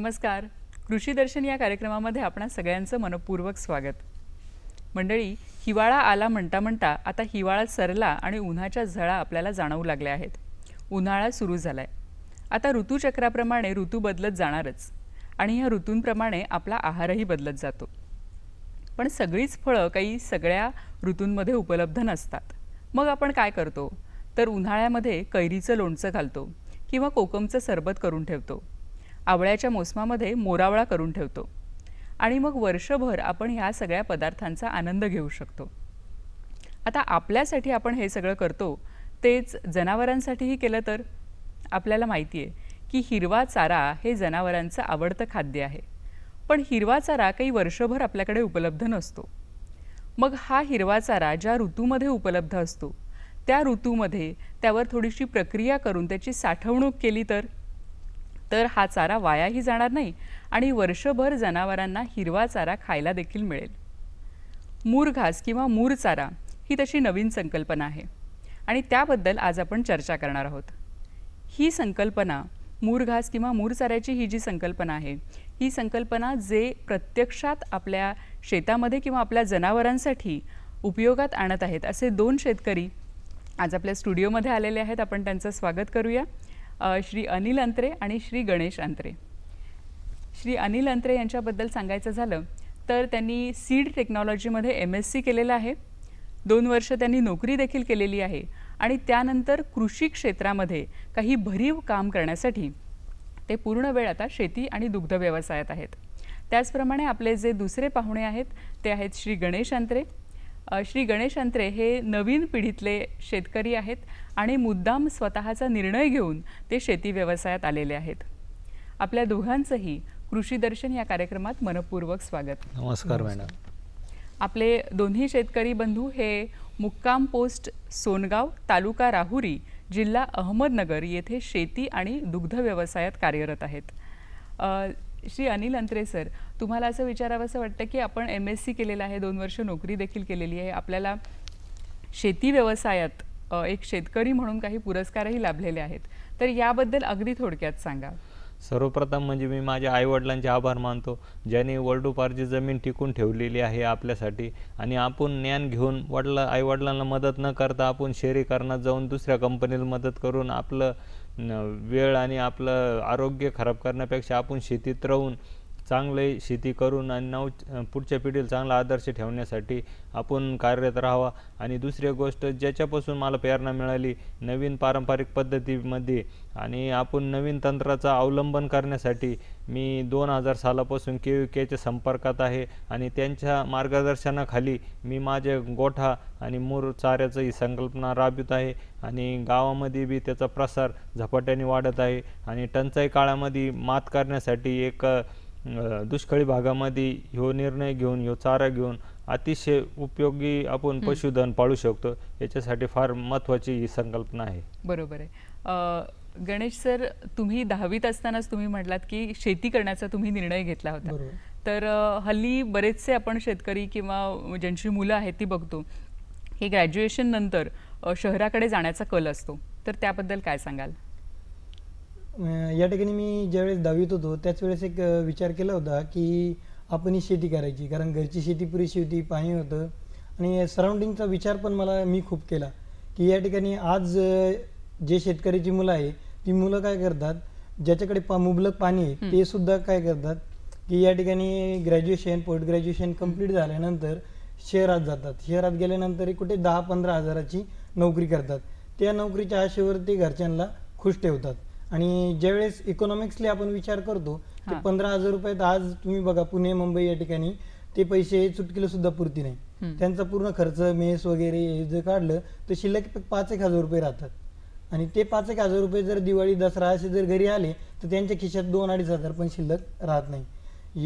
नमस्कार. कृषी दर्शन या कार्यक्रमामध्ये आपणा सगळ्यांचं मनपूर्वक स्वागत. मंडळी, हिवाळा आला म्हणता म्हणता आता हिवाळा सरला आणि उन्हाच्या झळा आपल्याला जाणवू लागल्या आहेत. उन्हाळा सुरू झालाय. आता ऋतुचक्राप्रमाणे ऋतू बदलत जाणारच आणि ह्या ऋतूंप्रमाणे आपला आहारही बदलत जातो. पण सगळीच फळं काही सगळ्या ऋतूंमध्ये उपलब्ध नसतात. मग आपण काय करतो तर उन्हाळ्यामध्ये कैरीचं लोणचं घालतो किंवा कोकमचं सरबत करून ठेवतो. आवळ्याच्या मोसमामध्ये मोरावळा करून ठेवतो आणि मग वर्षभर आपण ह्या सगळ्या पदार्थांचा आनंद घेऊ शकतो. आता आपल्यासाठी आपण हे सगळं करतो, तेच जनावरांसाठीही केलं तर? आपल्याला माहिती आहे की हिरवा चारा हे जनावरांचं आवडतं खाद्य आहे. पण हिरवा चारा काही वर्षभर आपल्याकडे उपलब्ध नसतो. मग हा हिरवा चारा ज्या ऋतूमध्ये उपलब्ध असतो त्या ऋतूमध्ये त्यावर थोडीशी प्रक्रिया करून त्याची साठवणूक केली तर हा चारा वायाही जाणार नाही आणि वर्षभर जनावरांना हिरवा चारा खायला देखील मिळेल. मूर घास किंवा मूर चारा ही तशी नवीन संकल्पना आहे आणि त्याबद्दल आज आपण चर्चा करणार आहोत. ही संकल्पना मूर घास किंवा मूर चाऱ्याची ही जी संकल्पना आहे, ही संकल्पना जे प्रत्यक्षात आपल्या शेतामध्ये किंवा आपल्या जनावरांसाठी उपयोगात आणत आहेत असे 2 शेतकरी आज आपल्या स्टुडिओमध्ये आलेले आहेत. आपण त्यांचं स्वागत करूया. श्री अनिल अंत्रे आणि श्री गणेश अंत्रे. श्री अनिल अंत्रे यांच्याबद्दल सांगायचं झालं तर त्यांनी सीड टेक्नॉलॉजीमध्ये MSc केलेलं आहे. 2 वर्ष त्यांनी नोकरी देखील केलेली आहे आणि त्यानंतर कृषी क्षेत्रामध्ये काही भरीव काम करण्यासाठी ते पूर्ण वेळ आता शेती आणि दुग्ध व्यवसायात आहेत. त्याचप्रमाणे आपले जे दुसरे पाहुणे आहेत ते आहेत श्री गणेश अंत्रे. श्री गणेश अंत्रे हे नवीन पिढीतले शेतकरी आहेत आणि मुद्दाम स्वतःचा निर्णय घेऊन ते शेती व्यवसायात आलेले आहेत. आपल्या दोघांचंही कृषी दर्शन या कार्यक्रमात मनपूर्वक स्वागत. नमस्कार मॅडम. आपले दोन्ही शेतकरी बंधू हे मुक्काम पोस्ट सोनगाव, तालुका राहुरी, जिल्हा अहमदनगर येथे शेती आणि दुग्ध व्यवसायात कार्यरत आहेत. श्री अनिल अंत्रे सर, तुम्हाला असं विचारावंसं वाटतं की आपण MSc केलेलं आहे, 2 वर्ष नोकरी देखील केलेली आहे, आपल्याला शेती व्यवसायात एक शेतकरी म्हणून काही पुरस्कारही लाभलेले आहेत, तर याबद्दल अगदी थोडक्यात सांगा. सर्वप्रथम म्हणजे मी माझ्या आईवडिलांचे आभार मानतो, ज्यांनी वडिलोपार्जित जमीन टिकून ठेवलेली आहे आपल्यासाठी आणि आपण ज्ञान घेऊन आईवडिलांना मदत न करता आपण शहरीकरणात जाऊन दुसऱ्या कंपनीला मदत करून आपलं वेळ आणि आपलं आरोग्य खराब करण्यापेक्षा आपण शेतीत राहून चांगले शेती करून आणि पुढच्या पिढीला चांगला आदर्श ठेवण्यासाठी आपण कार्यरत राहावा. आणि दुसरी गोष्ट ज्याच्यापासून मला प्रेरणा मिळाली नवीन पारंपरिक पद्धतीमध्ये आणि आपण नवीन तंत्राचा अवलंबन करण्यासाठी मी 2000 सालापासून KVKच्या संपर्कात आहे आणि त्यांच्या मार्गदर्शनाखाली मी माझे गोठा आणि मूर चाऱ्याचं ही संकल्पना राबवित आहे आणि गावामध्ये बी त्याचा प्रसार झपाट्याने वाढत आहे. आणि टंचाई काळामध्ये मात करण्यासाठी एक दुष्काळी भागामध्ये ह्यो निर्णय घेऊन ह्यो चारा घेऊन अतिशय उपयोगी आपण पशुधन पाळू शकतो, याच्यासाठी फार महत्त्वाची ही संकल्पना आहे. बरोबर आहे. गणेश सर, तुम्ही 10वीत असतानाच तुम्ही म्हटलात की शेती करण्याचा तुम्ही निर्णय घेतला होता. तर हल्ली बरेचसे आपण शेतकरी किंवा ज्यांची मुलं आहेत ती बघतो की ग्रॅज्युएशन नंतर शहराकडे जाण्याचा कल असतो, तर त्याबद्दल काय सांगाल? या ठिकाणी मी ज्यावेळेस 10वीत होतो त्याच वेळेस एक विचार केला होता की आपण ही शेती करायची, कारण घरची शेती पुरेशी होती, पाणी होतं आणि सराउंडिंगचा विचार पण मी खूप केला की या ठिकाणी आज जे शेतकऱ्याची मुलं आहे ती मुलं काय करतात, ज्याच्याकडे मुबलक पाणी आहे ते सुद्धा काय करतात की या ठिकाणी ग्रॅज्युएशन पोस्ट ग्रॅज्युएशन कंप्लीट झाल्यानंतर शहरात जातात. शहरात गेल्यानंतर कुठे 10-15 हजाराची नोकरी करतात. त्या नोकरीच्या आशेवर ते घरच्यांना खुश ठेवतात. आणि ज्यावेळेस इकॉनॉमिक्सली आपण विचार करतो की 15,000 रुपयात आज तुम्ही बघा पुणे मुंबई या ठिकाणी ते पैसे चुटकीला सुद्धा पुरती नाही. त्यांचा पूर्ण खर्च मेस वगैरे जर काढलं तर शिल्लक 5-1 हजार रुपये राहतात. आणि ते 5-1 हजार रुपये जर दिवाळी दसरा असे जर घरी आले तर त्यांच्या खिशात 2-2.5 हजार पण शिल्लक राहत नाही.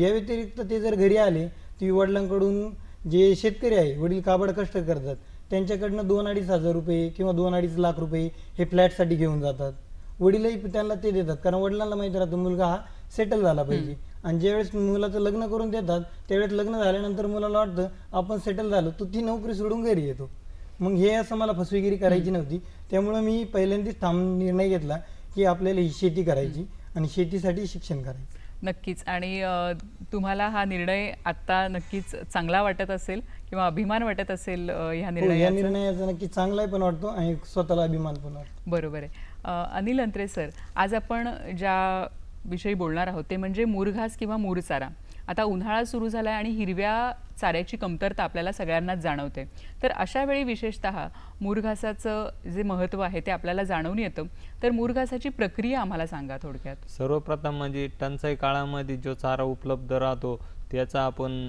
या व्यतिरिक्त ते जर घरी आले ती वडिलांकडून जे शेतकरी आहे वडील काबड कष्ट करतात त्यांच्याकडनं 2-2.5 हजार रुपये किंवा 2-2.5 लाख रुपये हे फ्लॅटसाठी घेऊन जातात. वडीलही त्यांना ते देतात, कारण वडिलांना माहिती राहतं मुलगा हा सेटल झाला पाहिजे. आणि ज्यावेळेस मुलाचं लग्न करून देतात त्यावेळेस लग्न झाल्यानंतर मुलाला वाटतं आपण सेटल झालो, तो ती नोकरी सोडून घरी येतो. मग हे असं मला फसवेगिरी करायची नव्हती. त्यामुळे मी पहिल्यांदाच निर्णय घेतला की आपल्याला ही शेती करायची आणि शेतीसाठी शिक्षण करायचं. नक्कीच. आणि तुम्हाला हा निर्णय आत्ता नक्कीच चांगला वाटत असेल किंवा अभिमान वाटत असेल ह्या हो, या निर्णयाचा? निर्णयाचा नक्की चांगला पण वाटतो आणि स्वतःला अभिमान पण वाटतो. बरोबर आहे. अनिल अंत्रे सर, आज आपण ज्या विषयी बोलणार आहोत ते म्हणजे मुरघास किंवा मुरचारा. आता उन्हाळा सुरू झाला आहे आणि हिरव्या चाऱ्याची कमतरता आपल्याला सगळ्यांनाच जाणवते. तर अशा वेळी विशेषतः मुरघासाचं जे महत्त्व आहे ते आपल्याला जाणवून येतं. तर मुरघासाची प्रक्रिया आम्हाला सांगा थोडक्यात. सर्वप्रथम म्हणजे टंचाई काळामध्ये जो चारा उपलब्ध राहतो त्याचा आपण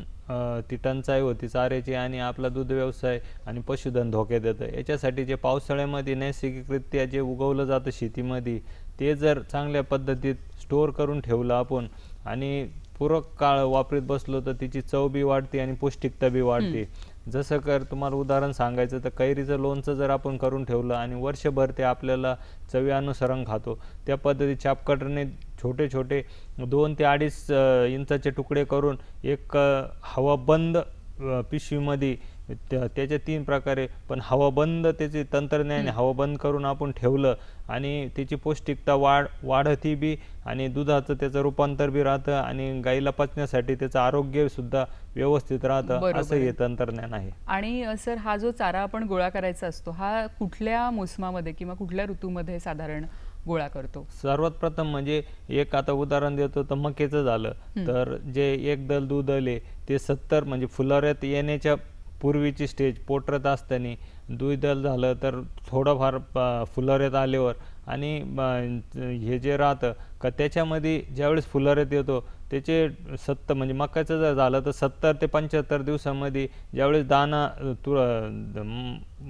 ती टंचाई होती चाऱ्याची आणि आपला दूध व्यवसाय आणि पशुधन धोक्यात येतं. याच्यासाठी जे पावसाळ्यामध्ये नैसर्गिकरित्या जे उगवलं जातं शेतीमध्ये ते जर चांगल्या पद्धतीत स्टोअर करून ठेवलं आपण आणि पूरक काळ वापरीत बसलो तर तिची चव बी वाढते आणि पौष्टिकता बी वाढते. जसं तुम्हाला उदाहरण सांगायचं तर कैरीचं लोणचं जर आपण करून ठेवलं आणि वर्षभर ते आपल्याला चवीनुसार खातो, त्या पद्धती चापकटने छोटे छोटे 2 ते 2.5 इंचाचे तुकडे करून एक हवाबंद पिशवीमध्ये त्याच्या 3 प्रकारे पण हवाबंद त्याचे तंत्रज्ञान हवाबंद करून आपण ठेवलं आणि त्याची पौष्टिकता वाढती बी आणि दुधाचं त्याचं रूपांतर बी राहतं आणि गाईला पचण्यासाठी त्याचं आरोग्यसुद्धा व्यवस्थित राहतं. असं हे तंत्रज्ञान आहे. आणि सर, हा जो चारा आपण गोळा करायचा असतो हा कुठल्या मोसमामध्ये किंवा कुठल्या ऋतूमध्ये साधारण गोळा करतो? सर्वात प्रथम म्हणजे एक आता उदाहरण देतो तर मकेचं झालं तर जे एक दल दूध आले ते 70 म्हणजे फुलोऱ्यात येण्याच्या पूर्वीची स्टेज पोटरत असताना द्विदल झालं तर थोडंफार फुलोऱ्यात आल्यावर आणि हे जे राहतं का त्याच्यामध्ये ज्यावेळेस फुलोऱ्यात येतो त्याचे म्हणजे मकाचं जर झालं तर 70 ते 75 दिवसामध्ये ज्यावेळेस दाना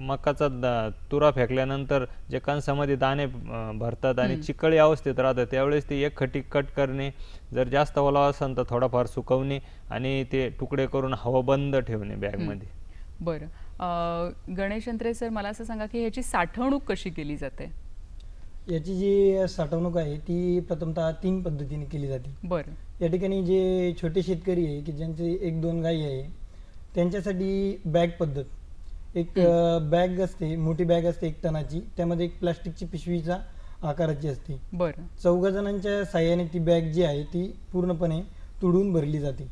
मकाचा तुरा फेकल्यानंतर जे कणसामध्ये दाणे भरतात आणि चिकळी अवस्थेत राहतात त्यावेळेस ते एक खटी कट करणे, जर जास्त ओलावा असेल तर थोडाफार सुकवणे आणि ते तुकडे करून हवाबंद ठेवणे बॅगमध्ये. बरं. गणेश अंत्रे सर, मला असं सांगा की ह्याची साठवणूक कशी केली जाते? याची जी साठवणूक आहे ती प्रथमतः 3 पद्धतीने केली जाते. बरं. या ठिकाणी जे छोटे शेतकरी आहे की ज्यांचे 1-2 गायी आहे त्यांच्यासाठी बॅग पद्धत, एक बॅग असते, मोठी बॅग असते 1 टनाची, त्यामध्ये एक प्लास्टिकची पिशवीचा आकाराची असते. बरं. 4 जणांच्या साह्याने ती बॅग जी आहे ती पूर्णपणे तुडून भरली जाते.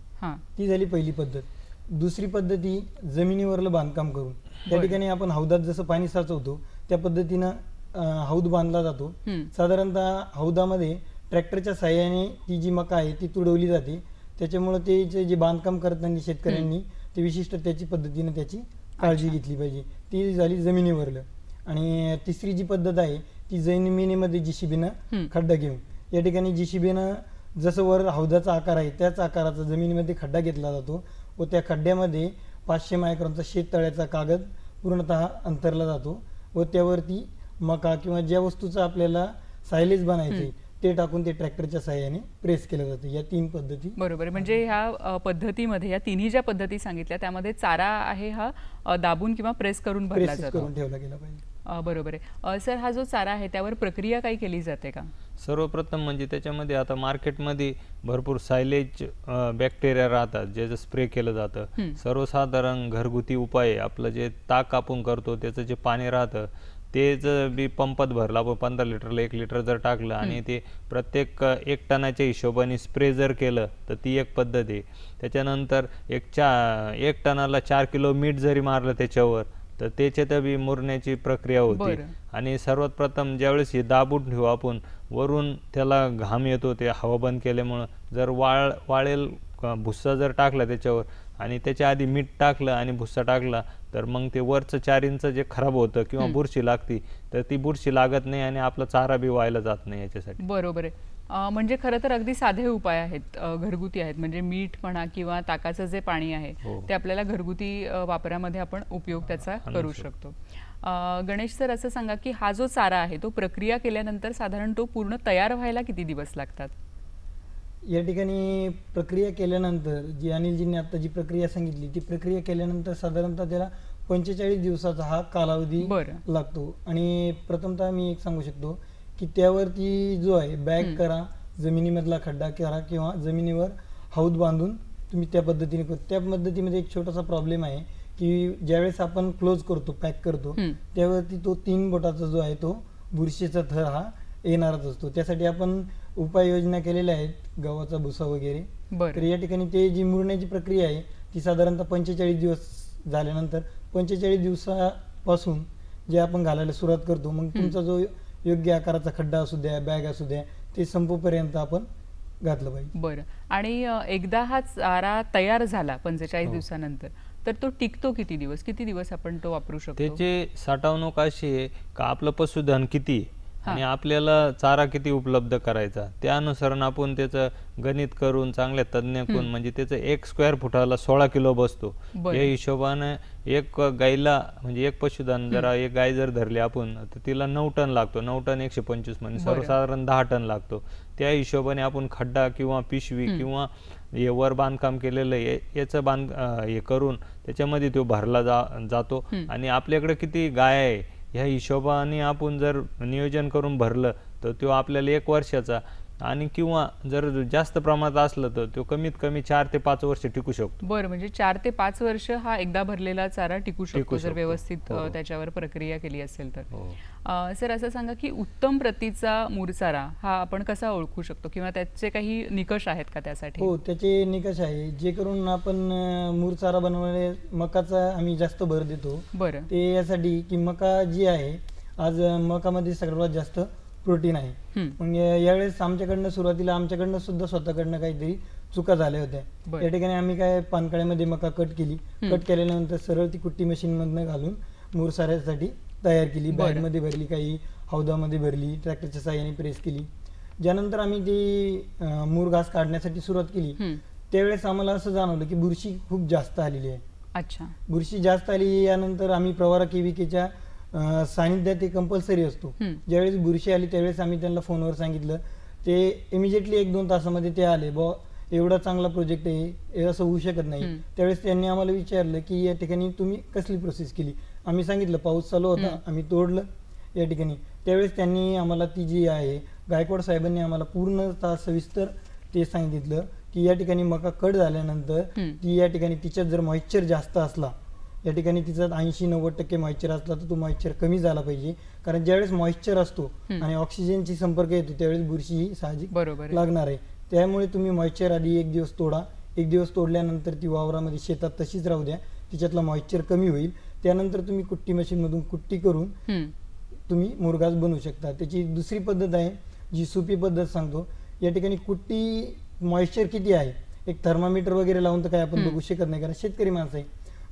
ती झाली पहिली पद्धत. दुसरी पद्धती जमिनीवरलं बांधकाम करून, त्या ठिकाणी आपण हौदात जसं पाणी साचवतो त्या पद्धतीनं हौद बांधला जातो. साधारणतः हौदामध्ये ट्रॅक्टरच्या साह्याने ती जी मका आहे ती तुडवली जाते. त्याच्यामुळे ते जे बांधकाम करताना शेतकऱ्यांनी ते विशिष्ट त्याची पद्धतीने त्याची काळजी घेतली पाहिजे. ती झाली जमिनीवरलं. आणि तिसरी जी पद्धत आहे ती जमिनीमध्ये JCBनं खड्डा घेऊन, या ठिकाणी JCBनं जसं वर हौदाचा आकार आहे त्याच आकाराचा जमिनीमध्ये खड्डा घेतला जातो व त्या खड्ड्यामध्ये 500 मायक्रॉनचा शेततळ्याचा कागद पूर्णतः अंतरला जातो व त्यावरती मका किंवा ज्या वस्तूचं आपल्याला सायलेज बनायचे ते टाकून ते ट्रॅक्टरच्या साहाय्याने प्रेस केलं जातं. या 3 पद्धती. बरोबर. म्हणजे ह्या पद्धतीमध्ये, या तिन्ही ज्या पद्धती सांगितल्या त्यामध्ये चारा आहे हा दाबून किंवा प्रेस करून भरला जातो, करून ठेवला गेला पाहिजे. बरोबर आहे. सर, हा जो चारा आहे त्यावर प्रक्रिया काही केली जाते का? सर्वप्रथम म्हणजे त्याच्यामध्ये आता मार्केटमध्ये भरपूर सायलेज बॅक्टेरिया राहतात जे स्प्रे केलं जातं. सर्वसाधारण घरगुती उपाय आपलं जे ताक आपण करतो त्याचं जे पाणी राहतं ते जर बी पंपात भरलं, आपण 15 लिटरला 1 लिटर जर टाकलं आणि ते प्रत्येक 1 टनाच्या हिशोबाने स्प्रे जर केलं तर ती एक पद्धत आहे. त्याच्यानंतर 1 टनाला 4 किलो मीठ जरी मारलं त्याच्यावर तर त्याच्यात बी मुरण्याची प्रक्रिया होती. आणि सर्वात प्रथम ज्यावेळेस हे दाबून ठेवू आपण, वरून त्याला घाम येतो ते हवा बंद केल्यामुळं, जर वाळेल भुस्सा जर टाकला त्याच्यावर आणि त्याच्या आधी मीठ टाकलं आणि भुस्सा टाकला तर मग ते वरचं 4 इंच जे खराब होतं किंवा बुरशी लागती तर ती बुरशी लागत नाही आणि आपला चारा बी व्हायला जात नाही याच्यासाठी. बरोबर आहे. म्हणजे खरं तर अगदी साधे उपाय आहेत, घरगुती आहेत. म्हणजे मीठ म्हणा किंवा ताकाचं जे पाणी आहे ते आपल्याला घरगुती वापरामध्ये आपण उपयोग त्याचा करू शकतो. गणेश सर, असं सांगा की हा जो चारा आहे तो प्रक्रिया केल्यानंतर साधारण तो पूर्ण तयार व्हायला किती दिवस लागतात? या ठिकाणी प्रक्रिया केल्यानंतर जी अनिलजींनी आता जी प्रक्रिया सांगितली ती प्रक्रिया केल्यानंतर साधारणतः त्याला 45 दिवसाचा हा कालावधी लागतो. आणि प्रथमतः मी एक सांगू शकतो की त्यावरती जो आहे बॅग करा, जमिनीमधला खड्डा करा किंवा जमिनीवर हौद बांधून तुम्ही त्या पद्धतीने करतो. त्या पद्धतीमध्ये एक छोटासा प्रॉब्लेम आहे की ज्यावेळेस आपण क्लोज करतो, पॅक करतो, त्यावरती तो 3 बोटाचा जो आहे तो बुरशीचा थर हा येणारच असतो. त्यासाठी आपण उपाययोजना केलेल्या आहेत, गव्हाचा भुसा वगैरे. तर बरं. या ठिकाणी ते जी मुरण्याची प्रक्रिया आहे ती साधारणतः 45 दिवस झाल्यानंतर 45 दिवसापासून जे आपण घालायला सुरुवात करतो, मग तुमचा जो योग्य आकाराचा खड्डा असू द्या, बॅग असू द्या, ते संपूपर्यंत आपण घातलं पाहिजे. बरं. आणि एकदा हा चारा तयार झाला 45 हो. दिवसानंतर, तर तो टिकतो किती दिवस? किती दिवस आपण तो वापरू शकतो? त्याची साठवणूक अशी आहे का आपलं पशुधन किती आहे आणि हां. आपल्याला चारा किती उपलब्ध करायचा त्यानुसार आपण त्याचं गणित करून चांगल्या तज्ज्ञाकडून म्हणजे त्याचं 1 स्क्वेअर फुटाला 16 किलो बसतो. बरं. या हिशोबाने एक गाईला म्हणजे एक पशुधन जर एक गाय जर धरली आपण तर तिला 9 टन लागतो. 9 टन 125 म्हणजे बरं. सर्वसाधारण 10 टन लागतो. त्या हिशोबाने आपण खड्डा किंवा पिशवी किंवा हे वर बांधकाम केलेलं याचं हे करून त्याच्यामध्ये तो भरला जातो आणि आपल्याकडे किती गाय आहे ह्या हिशोबाने आपण जर नियोजन करून भरलं तर तो आपल्याला 1 वर्षाचा आणि किंवा जर जास्त प्रमाणात असलं तर तो कमीत कमी 4 ते 5 वर्ष टिकू शकतो. बरं. म्हणजे 4 ते 5 वर्ष हा एकदा भरलेला चारा टिकू शकतो जर शकतो. व्यवस्थित हो. त्याच्यावर प्रक्रिया केली असेल तर. हो. सर, असं सांगा की उत्तम प्रतीचा मूरचारा हा आपण कसा ओळखू शकतो किंवा त्याचे काही निकष आहेत का त्यासाठी? हो, त्याचे निकष आहे जे करून आपण मूर चारा बनवणे मकाचा आम्ही जास्त भर देतो. बरं. ते यासाठी की मका जी आहे, आज मकामध्ये सर्वात जास्त प्रोटीन आहे. मग यावेळेस आमच्याकडनं सुद्धा स्वतःकडनं काहीतरी चुका झाल्या होत्या. बरं. या ठिकाणी आम्ही काय पानकळ्यामध्ये मका कट केल्यानंतर सरळ ती कुट्टी मशीनमधनं घालून मूर साऱ्यासाठी तयार केली. बरं. बॅगमध्ये भरली, काही हौदामध्ये भरली, ट्रॅक्टरच्या साहाय्याने प्रेस केली. ज्यानंतर आम्ही ती मूर घास काढण्यासाठी सुरुवात केली त्यावेळेस आम्हाला असं जाणवलं की बुरशी खूप जास्त आलेली आहे. अच्छा. बुरशी जास्त आली. यानंतर आम्ही प्रवारा केविकेच्या सानिध्यात ते कंपल्सरी असतो. ज्यावेळेस बुरशी आली त्यावेळेस आम्ही त्यांना फोनवर सांगितलं. ते इमिजिएटली 1-2 तासामध्ये ते आले. एवढा चांगला प्रोजेक्ट आहे, हे असं होऊ शकत नाही. त्यावेळेस त्यांनी आम्हाला विचारलं की या ठिकाणी तुम्ही कसली प्रोसेस केली. आम्ही सांगितलं पाऊस चालू होता, आम्ही तोडलं या ठिकाणी. त्यावेळेस त्यांनी आम्हाला ती जी आहे गायकवाड साहेबांनी आम्हाला पूर्णतः सविस्तर ते सांगितलं की या ठिकाणी मका कट झाल्यानंतर ती या ठिकाणी तिच्यात जर मॉइश्चर जास्त असला, या ठिकाणी तिचा 80-90% मॉइश्चर असला तर तो मॉइश्चर कमी झाला पाहिजे. कारण ज्यावेळेस मॉइश्चर असतो आणि ऑक्सिजनची संपर्क येतो त्यावेळेस बुरशी ही साहजिक बरोबर आहे. लागणार आहे. त्यामुळे तुम्ही मॉइश्चर आधी 1 दिवस तोडा. 1 दिवस तोडल्यानंतर ती वावरामध्ये शेतात तशीच राहू द्या. तिच्यातला मॉइश्चर कमी होईल. त्यानंतर तुम्ही कुट्टी मशीनमधून कुट्टी करून तुम्ही मुरघास बनवू शकता. त्याची दुसरी पद्धत आहे जी सोपी पद्धत सांगतो. या ठिकाणी कुट्टी मॉइश्चर किती आहे एक थर्मामीटर वगैरे लावून तर काय आपण बघू शकत नाही, कारण शेतकरी माणसं आहे.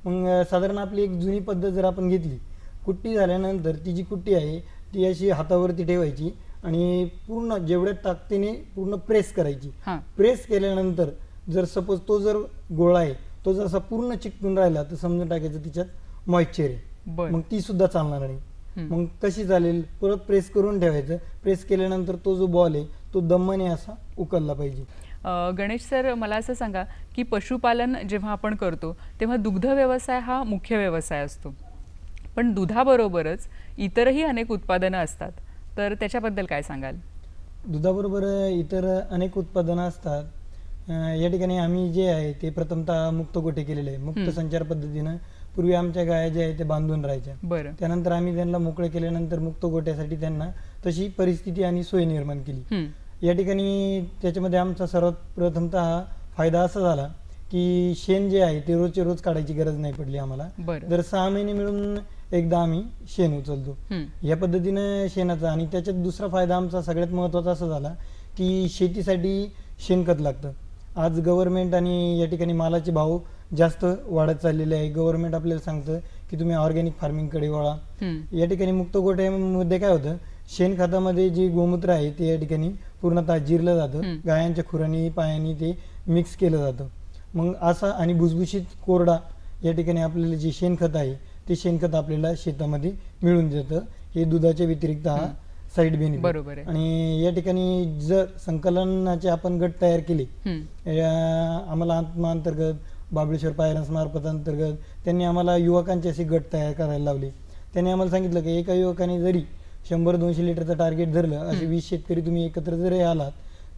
मग साधारण आपली एक जुनी पद्धत जर आपण घेतली, कुट्टी झाल्यानंतर ती जी कुट्टी आहे ती अशी हातावरती ठेवायची आणि पूर्ण जेवढ्या ताकदीने पूर्ण प्रेस करायची. प्रेस केल्यानंतर जर सपोज तो जर गोळा आहे तो जर असा पूर्ण चिकटून राहिला तर समजून टाकायचं तिच्यात मॉइश्चर आहे. मग ती सुद्धा चालणार नाही. मग कशी चालेल, परत प्रेस करून ठेवायचं. प्रेस केल्यानंतर तो जो बॉल आहे तो दमाने असा उकलला पाहिजे. गणेश सर, मला असं सांगा की पशुपालन जेव्हा आपण करतो तेव्हा दुग्ध व्यवसाय हा मुख्य व्यवसाय असतो, पण दुधाबरोबरच इतरही अनेक उत्पादनं असतात, तर त्याच्याबद्दल काय सांगाल? दुधाबरोबर इतर अनेक उत्पादनं असतात. या ठिकाणी आम्ही जे आहे ते प्रथमतः मुक्त गोठे केलेले आहे. मुक्त संचार पद्धतीनं पूर्वी आमच्या गाया ज्या आहेत ते बांधून राहायच्या. बरं. त्यानंतर आम्ही त्यांना मोकळे केल्यानंतर मुक्त गोठ्यासाठी त्यांना तशी परिस्थिती आणि सोय निर्माण केली. या ठिकाणी त्याच्यामध्ये आमचा सर्वात प्रथमतः फायदा असा झाला की शेण जे आहे ते रोजचे रोज काढायची गरज नाही पडली आम्हाला. दर 6 महिने मिळून एकदा आम्ही शेण उचलतो. या पद्धतीनं शेणाचा. आणि त्याच्यात दुसरा फायदा आमचा सगळ्यात महत्त्वाचा असा झाला की शेतीसाठी शेणखत लागतं. आज गव्हर्नमेंट आणि या ठिकाणी मालाचे भाव जास्त वाढत चाललेले आहे. गव्हर्नमेंट आपल्याला सांगतं की तुम्ही ऑर्गॅनिक फार्मिंगकडे वळा. या ठिकाणी मुक्त गोठ्यामध्ये काय होतं, शेणखतामध्ये जे गोमूत्र आहे ते या ठिकाणी पूर्णतः जिरलं जातं. गायांच्या खुरांनी पायांनी ते मिक्स केलं जातं. मग असा आणि भुसभुशीत कोरडा या ठिकाणी आपल्याला जे शेणखत आहे ते शेणखत आपल्याला शेतामध्ये मिळून जातं. हे दुधाच्या व्यतिरिक्त हा साईड बेनिफिट. बरोबर आहे. आणि या ठिकाणी जर संकलनाचे आपण गट तयार केले, आम्हाला आत्मा अंतर्गत बाबळेश्वर पायरन्स मार्फत अंतर्गत त्यांनी आम्हाला युवकांचे असे गट तयार करायला लावले. त्यांनी आम्हाला सांगितलं की एका युवकाने जरी 100-200 लिटरचं टार्गेट धरलं, असे 20 शेतकरी तुम्ही एकत्र जरी आलात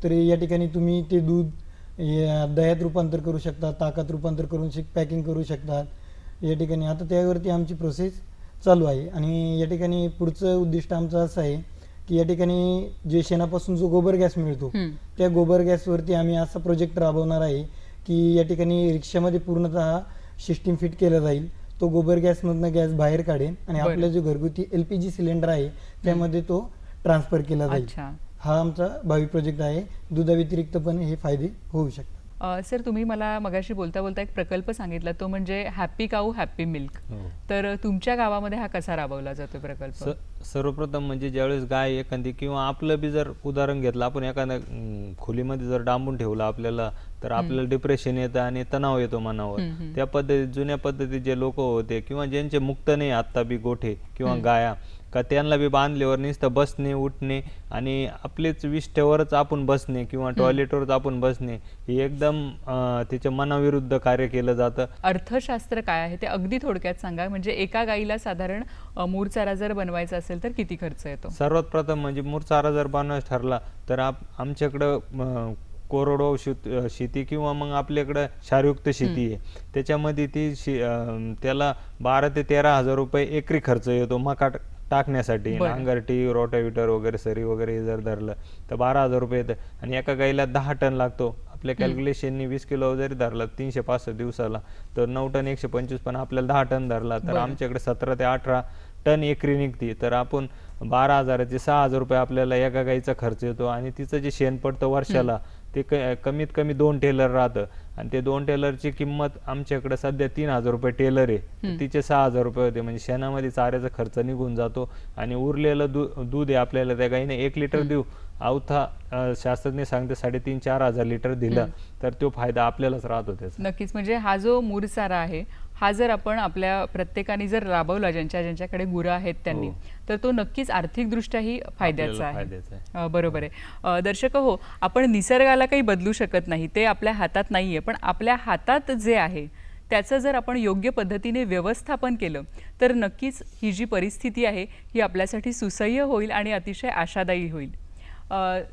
तर या ठिकाणी तुम्ही ते दूध दह्यात रूपांतर करू शकता, ताकात रूपांतर करून पॅकिंग करू शकतात. या ठिकाणी आता त्यावरती आमची प्रोसेस चालू आहे. आणि या ठिकाणी पुढचं उद्दिष्ट आमचं असं आहे की या ठिकाणी जे शेणापासून जो गोबर गॅस मिळतो त्या गोबर गॅसवरती आम्ही असा प्रोजेक्ट राबवणार आहे की या ठिकाणी रिक्षामध्ये पूर्णतः सिस्टीम फिट केलं जाईल. तो गोबर गॅसमधनं गॅस बाहेर काढेल आणि आपला जो घरगुती LPG सिलेंडर आहे त्यामध्ये तो ट्रान्सफर केला जाईल. हा आमचा भावी प्रोजेक्ट आहे. दुधाव्यतिरिक्त पण हे फायदे होऊ शकतात. सर, तुम्ही मला मगाशी बोलता बोलता एक प्रकल्प सांगितला, तो म्हणजे हॅपी काऊ हॅपी मिल्क. तर तुमच्या गावामध्ये हा कसा राबवला जातो प्रकल्प? सर्वप्रथम म्हणजे ज्यावेळेस गाय एखादी किंवा आपलं बी जर उदाहरण घेतलं, आपण एखाद्या खोलीमध्ये जर डांबून ठेवलं आपल्याला, तर आपल्याला डिप्रेशन येतं आणि तणाव येतो मनावर. त्या पद्धतीत जुन्या पद्धतीत जे लोक होते किंवा ज्यांचे मुक्त नाही आत्ता बी गोठे किंवा गाया, का त्यांना बी बांधल्यावर नुसतं बसणे उठणे आणि आपलेच विष्ठेवरच आपण बसणे किंवा टॉयलेटवरच आपण बसणे हे एकदम त्याच्या मनाविरुद्ध कार्य केलं जातं. अर्थशास्त्र काय आहे ते अगदी थोडक्यात सांगा. म्हणजे एका गाईला साधारण मूरचारा जर बनवायचा असेल तर किती खर्च येतो? सर्वात प्रथम म्हणजे मूरचारा जर बनवायचा ठरला तर आमच्याकडं कोरडवाहू शेती किंवा मग आपल्याकडं क्षारयुक्त शेती आहे. त्याच्यामध्ये त्याला 12 ते 13 हजार रुपये एकरी खर्च येतो मका टाकण्यासाठी. नांगरटी, रोटाव्हिटर वगैरे सरी वगैरे जर धरलं तर 12,000 रुपये येतं आणि एका गाईला 10 टन लागतो. आपल्या कॅल्क्युलेशननी 20 किलो जरी धरला 365 दिवसाला तर 9 टन 125, पण आपल्याला 10 टन धरला तर आमच्याकडे 17 ते 18 टन एकरी निघते. तर आपण 12,000चे 6,000 रुपये आपल्याला एका गाईचा खर्च येतो आणि तिचं जे शेण पडतं वर्षाला ते कमीत कमी 2 टेलर राहतं आणि ते 2 टेलरची किंमत आमच्याकडे सध्या 3,000 रुपये टेलर आहे. तिचे 6,000 रुपये होते. म्हणजे शेणामध्ये चाऱ्याचा खर्च निघून जातो आणि उरलेलं दूध आहे आपल्याला त्या गाईने 1 लिटर देऊ अवथा शास्त्रज्ञ सांगते 3,500-4 हजार लिटर दिलं तर तो फायदा आपल्यालाच राहतो त्याचा. नक्कीच. म्हणजे हा जो मूरचारा आहे हा जर आपण आपल्या प्रत्येकाने जर राबवला, ज्यांच्याकडे गुरं आहेत त्यांनी, तर तो नक्कीच आर्थिकदृष्ट्याही फायद्याचा आहे. बरोबर आहे. दर्शक हो, आपण निसर्गाला काही बदलू शकत नाही, ते आपल्या हातात नाहीये, पण आपल्या हातात जे आहे त्याचं जर आपण योग्य पद्धतीने व्यवस्थापन केलं तर नक्कीच ही जी परिस्थिती आहे ही आपल्यासाठी सुसह्य होईल आणि अतिशय आशादायी होईल.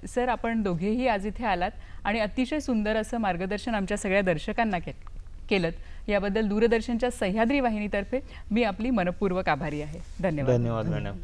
सर, आपण दोघेही आज इथे आलात आणि अतिशय सुंदर असं मार्गदर्शन आमच्या सगळ्या दर्शकांना केलं. याबद्दल दूरदर्शनच्या सह्याद्री वाहिनीतर्फे मी आपली मनपूर्वक आभारी आहे. धन्यवाद. धन्यवाद मॅडम.